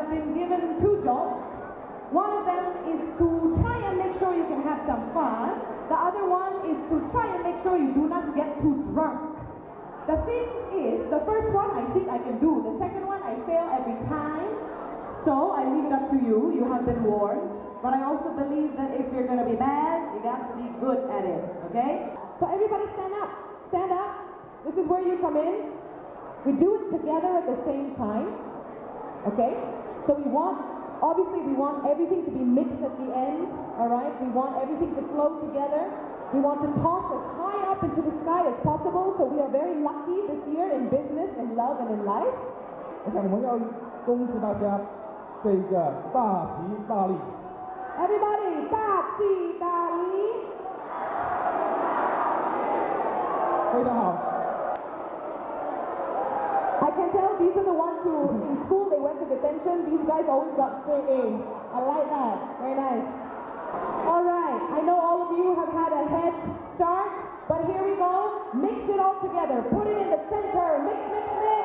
have been given two jobs. One of them is to try and make sure you can have some fun. The other one is to try and make sure you do not get too drunk. The thing is, the first one I think I can do. The second one I fail every time. So I leave it up to you. You have been warned. But I also believe that if you're going to be bad, you got to be good at it. Okay? So everybody stand up. Stand up. This is where you come in. We do it together at the same time. Okay? So we want everything to be mixed at the end. Alright? We want everything to flow together. We want to toss as high up into the sky as possible. So we are very lucky this year in business, in love, and in life. 我想我们要恭祝大家这个大吉大利。 Everybody, 大吉大利。非常好。 I can tell these are the ones who, in school, they went to detention. These guys always got straight A. I like that. Very nice. All right. I know all of you have had a head start, but here we go. Mix it all together. Put it in the center. Mix, mix, mix.